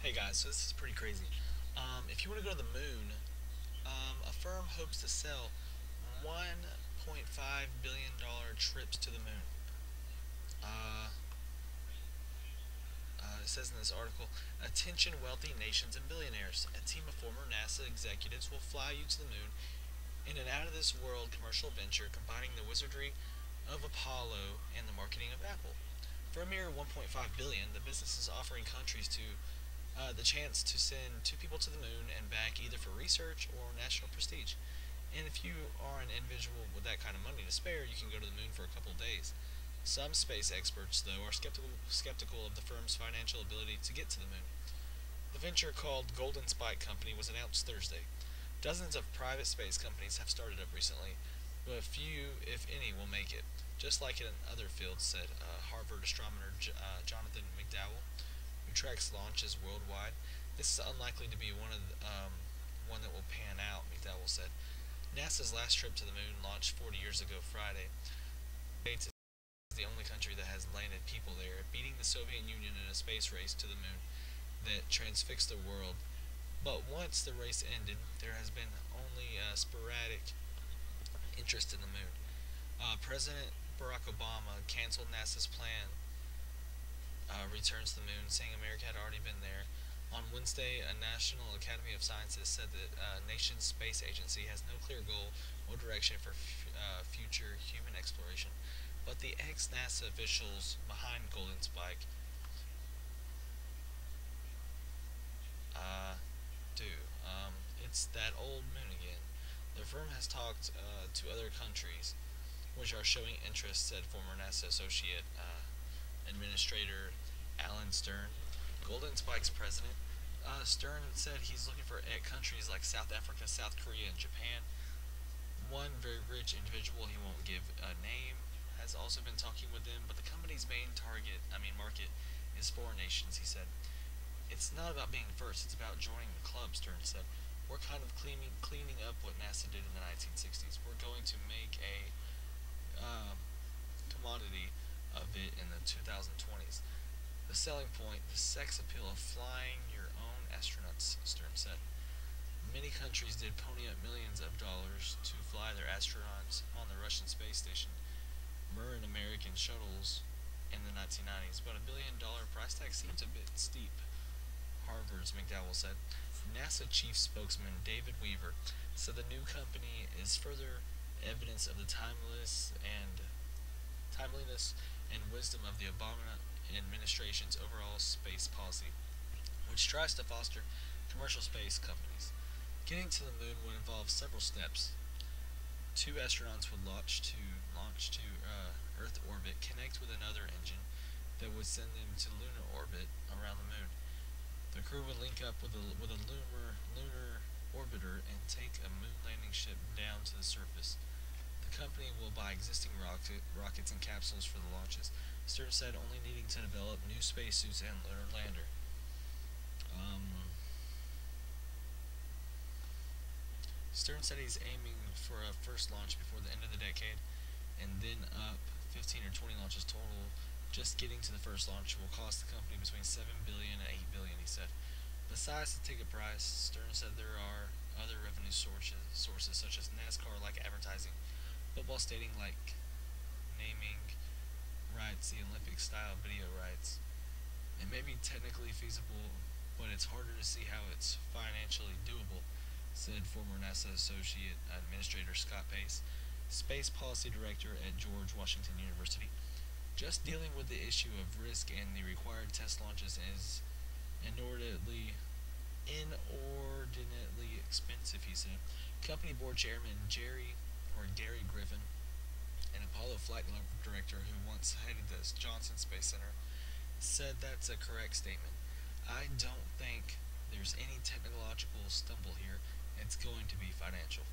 Hey guys, so this is pretty crazy. If you want to go to the moon, a firm hopes to sell $1.5 billion trips to the moon. Uh, it says in this article, attention wealthy nations and billionaires. A team of former NASA executives will fly you to the moon in an out of this world commercial venture combining the wizardry of Apollo and the marketing of Apple. For a mere 1.5 billion, the business is offering countries to the chance to send two people to the moon and back either for research or national prestige. And if you are an individual with that kind of money to spare, you can go to the moon for a couple of days. Some space experts, though, are skeptical of the firm's financial ability to get to the moon. The venture called Golden Spike Company was announced Thursday. Dozens of private space companies have started up recently, but few, if any, will make it. Just like in other fields, said Harvard astronomer Jonathan McDowell, who tracks launches worldwide. This is unlikely to be one that will pan out, McDowell said. NASA's last trip to the moon launched 40 years ago Friday. States is the only country that has landed people there, beating the Soviet Union in a space race to the moon that transfixed the world. But once the race ended, there has been only sporadic interest in the moon. President Barack Obama canceled NASA's plan returns to the moon, saying America had already been there. On Wednesday, a National Academy of Sciences said that nation's space agency has no clear goal or direction for future human exploration. But the ex-NASA officials behind Golden Spike uh, do. It's that old moon again. The firm has talked to other countries, which are showing interest, said former NASA associate administrator Alan Stern. Golden Spike's president Stern said he's looking for countries like South Africa, South Korea, and Japan. One very rich individual, he won't give a name, has also been talking with them, but the company's main market is foreign nations, he said. It's not about being first, it's about joining the club, Stern said. We're kind of cleaning up what NASA did in the 1960s. We're going to make a commodity of it in the 2020s. The selling point, the sex appeal of flying your own astronauts, Stern said. Many countries did pony up millions of dollars to fly their astronauts on the Russian space station, Mir and American shuttles in the 1990s, but $1 billion price tag seems a bit steep, Harvard's McDowell said. NASA chief spokesman David Weaver said the new company is further evidence of the timeliness and wisdom of the Obama administration's overall space policy, which tries to foster commercial space companies. Getting to the moon would involve several steps. Two astronauts would launch to Earth orbit, connect with another engine that would send them to lunar orbit around the moon. The crew would link up with a lunar orbiter and take a moon landing ship down to the surface. The company will buy existing rockets and capsules for the launches. Stern said only needing to develop new spacesuits and lunar lander. Um, Stern said he's aiming for a first launch before the end of the decade, and then up 15 or 20 launches total. Just getting to the first launch will cost the company between 7 billion and 8 billion, he said. Besides the ticket price, Stern said there are other revenue sources such as NASCAR-like advertising, football stadium like naming rights, the Olympic-style video rights. It may be technically feasible, but it's harder to see how it's financially doable, said former NASA Associate Administrator Scott Pace, Space Policy Director at George Washington University. Just dealing with the issue of risk and the required test launches is inordinately expensive, he said. Company board chairman Gary Griffin, an Apollo flight director who once headed the Johnson Space Center, said that's a correct statement. I don't think there's any technological stumble here. It's going to be financial.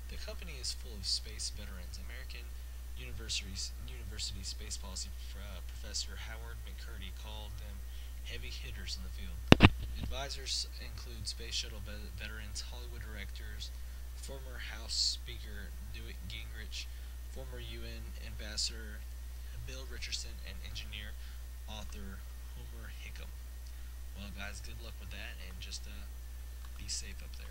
The company is full of space veterans. American University Space Policy Professor Howard McCurdy called them heavy hitters in the field. Advisors include Space Shuttle veterans, Hollywood directors, former House Speaker Newt Gingrich, former UN Ambassador Bill Richardson, and engineer author Homer Hickam. Well, guys, good luck with that, and just be safe up there.